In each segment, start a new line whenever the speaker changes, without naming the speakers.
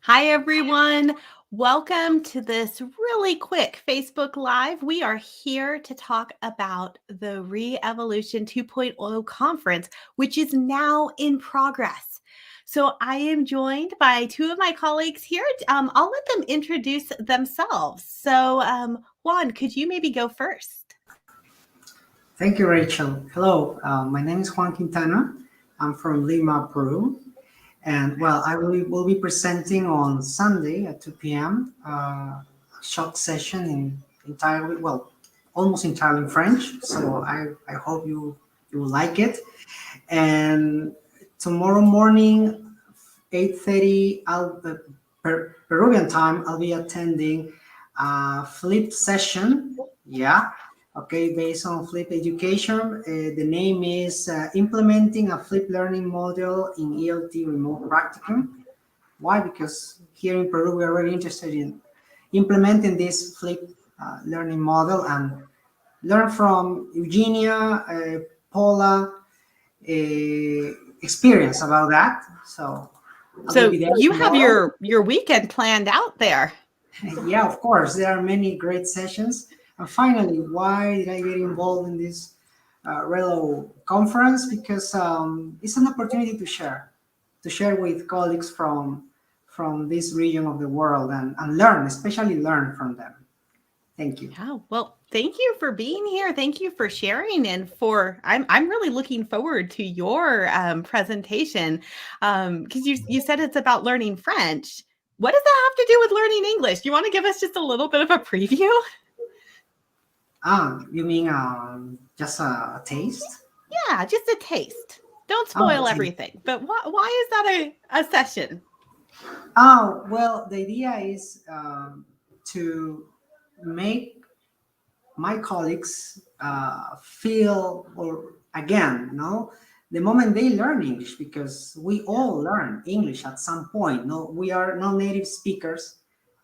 Hi, everyone. Welcome to this really quick Facebook Live. We are here to talk about the Re-Evolution 2.0 conference, which is now in progress. So I am joined by two of my colleagues here. I'll let them introduce themselves. So Juan, could you maybe go first?
Thank you, Rachel. Hello, my name is Juan Quintana. I'm from Lima, Peru. And well, I will be presenting on Sunday at 2 p.m. A short session in entirely, well, almost entirely in French. So I hope you will like it. And tomorrow morning, 8:30, Peruvian time, I'll be attending a flipped session. Yeah. Okay, based on flipped education. The name is Implementing a Flipped Learning Model in ELT Remote Practicum. Why? Because here in Peru, we are very interested in implementing this flipped learning model and learn from Eugenia, Paula, experience about that. So
So you have your weekend planned out there.
Yeah, of course, there are many great sessions. And finally, why did I get involved in this Relo conference? Because it's an opportunity to share with colleagues from this region of the world and learn, especially learn from them. Thank you.
Yeah, well, thank you for being here. Thank you for sharing, and I'm really looking forward to your presentation because you said it's about learning French. What does that have to do with learning English? You want to give us just a little bit of a preview?
You mean just a taste?
Yeah, just a taste. Don't
Oh,
spoil everything. But why is that a session?
Oh, well, the idea is to make my colleagues feel, or again, no, the moment they learn English, because we all learn English at some point. No, we are not native speakers,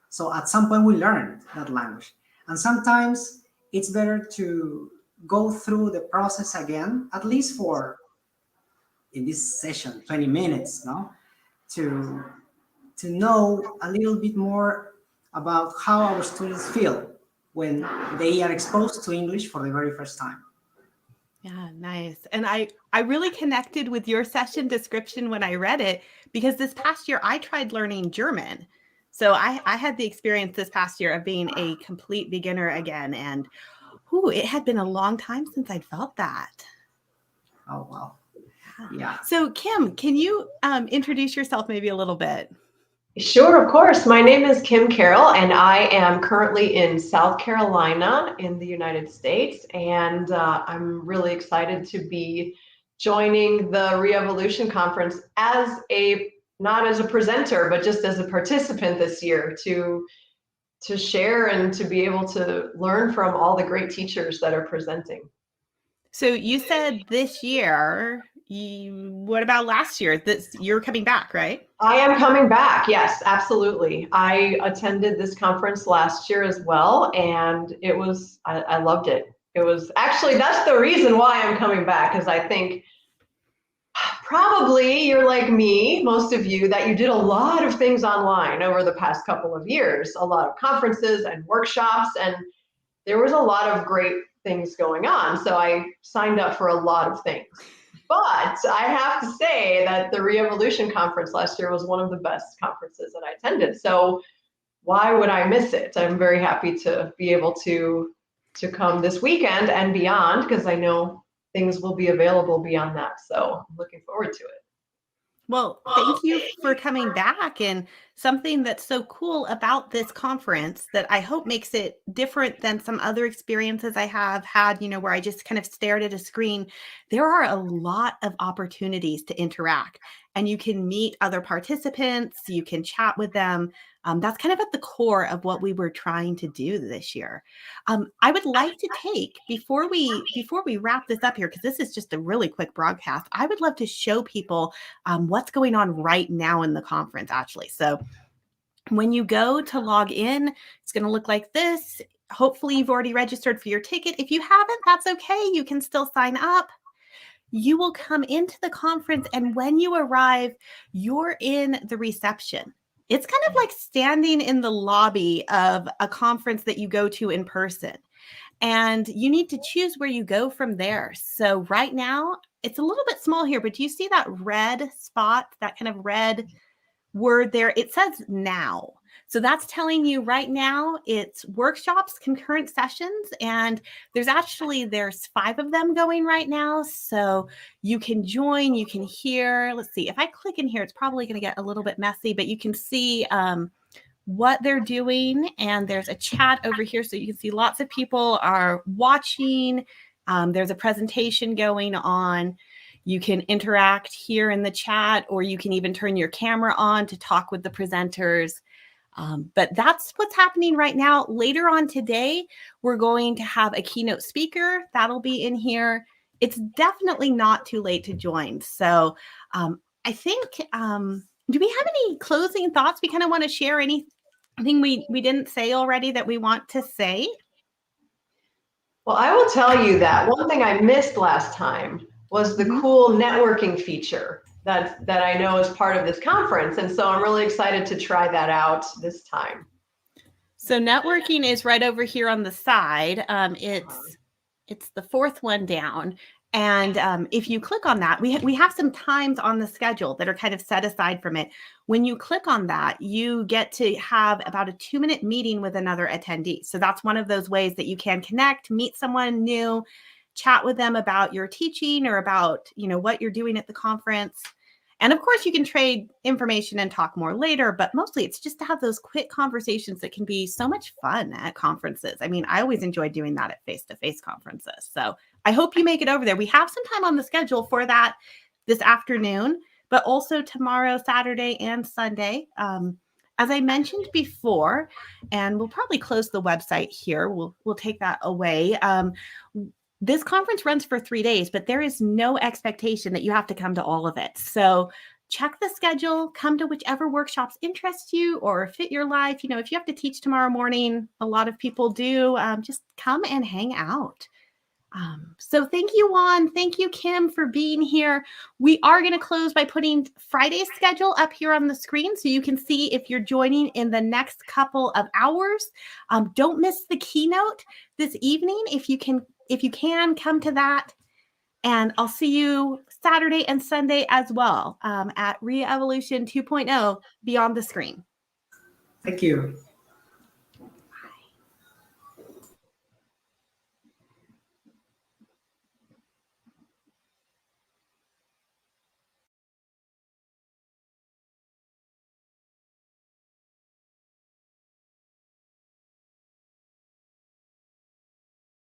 so at some point we learn that language, and sometimes it's better to go through the process again, at least for in this session, 20 minutes, no, to know a little bit more about how our students feel when they are exposed to English for the very first time.
Yeah, nice. And I really connected with your session description when I read it because this past year I tried learning German. So I had the experience this past year of being a complete beginner again. And it had been a long time since I'd felt that.
Oh, wow. Yeah.
So Kim, can you introduce yourself maybe a little bit?
Sure, of course. My name is Kim Carroll, and I am currently in South Carolina in the United States. And I'm really excited to be joining the Re-Evolution Conference not as a presenter, but just as a participant this year to share and to be able to learn from all the great teachers that are presenting.
So you said this year. What about last year? You're coming back, right?
I am coming back. Yes, absolutely. I attended this conference last year as well, and I loved it. It was actually, that's the reason why I'm coming back, is I think probably you're like me, most of you, that you did a lot of things online over the past couple of years, a lot of conferences and workshops, and there was a lot of great things going on. So I signed up for a lot of things. But I have to say that the Re-Evolution Conference last year was one of the best conferences that I attended. So why would I miss it? I'm very happy to be able to come this weekend and beyond, because I know things will be available beyond that. So I'm looking forward to it.
Well, thank you for coming back. And something that's so cool about this conference that I hope makes it different than some other experiences I have had, where I just kind of stared at a screen. There are a lot of opportunities to interact, and you can meet other participants, you can chat with them. That's kind of at the core of what we were trying to do this year. I would like to take before we wrap this up here, because this is just a really quick broadcast. I would love to show people what's going on right now in the conference, actually. So when you go to log in, it's going to look like this. Hopefully you've already registered for your ticket. If you haven't, that's okay. You can still sign up. You will come into the conference, and when you arrive, you're in the reception. It's kind of like standing in the lobby of a conference that you go to in person. And you need to choose where you go from there. So right now, it's a little bit small here, but do you see that red spot, that kind of red word there? It says now. So that's telling you right now it's workshops, concurrent sessions, and there's 5 of them going right now. So you can join, you can hear. Let's see, if I click in here, it's probably going to get a little bit messy, but you can see what they're doing. And there's a chat over here. So you can see lots of people are watching. There's a presentation going on. You can interact here in the chat, or you can even turn your camera on to talk with the presenters. But that's what's happening right now. Later on today, we're going to have a keynote speaker that'll be in here. It's definitely not too late to join. So I think, do we have any closing thoughts? We kind of want to share anything we didn't say already that we want to say?
Well, I will tell you that one thing I missed last time was the cool networking feature that I know is part of this conference. And so I'm really excited to try that out this time.
So networking is right over here on the side. It's the 4th one down. And if you click on that, we have some times on the schedule that are kind of set aside from it. When you click on that, you get to have about a 2-minute meeting with another attendee. So that's one of those ways that you can connect, meet someone new, chat with them about your teaching or about, what you're doing at the conference. And of course, you can trade information and talk more later, but mostly it's just to have those quick conversations that can be so much fun at conferences. I mean, I always enjoy doing that at face-to-face conferences. So I hope you make it over there. We have some time on the schedule for that this afternoon, but also tomorrow, Saturday, and Sunday. As I mentioned before, and we'll probably close the website here. We'll take that away. This conference runs for 3 days, but there is no expectation that you have to come to all of it. So check the schedule, come to whichever workshops interest you or fit your life. If you have to teach tomorrow morning, a lot of people do, just come and hang out. So thank you, Juan. Thank you, Kim, for being here. We are going to close by putting Friday's schedule up here on the screen so you can see if you're joining in the next couple of hours. Don't miss the keynote this evening. If you can come to that. And I'll see you Saturday and Sunday as well at Re-Evolution 2.0 Beyond the Screen.
Thank you.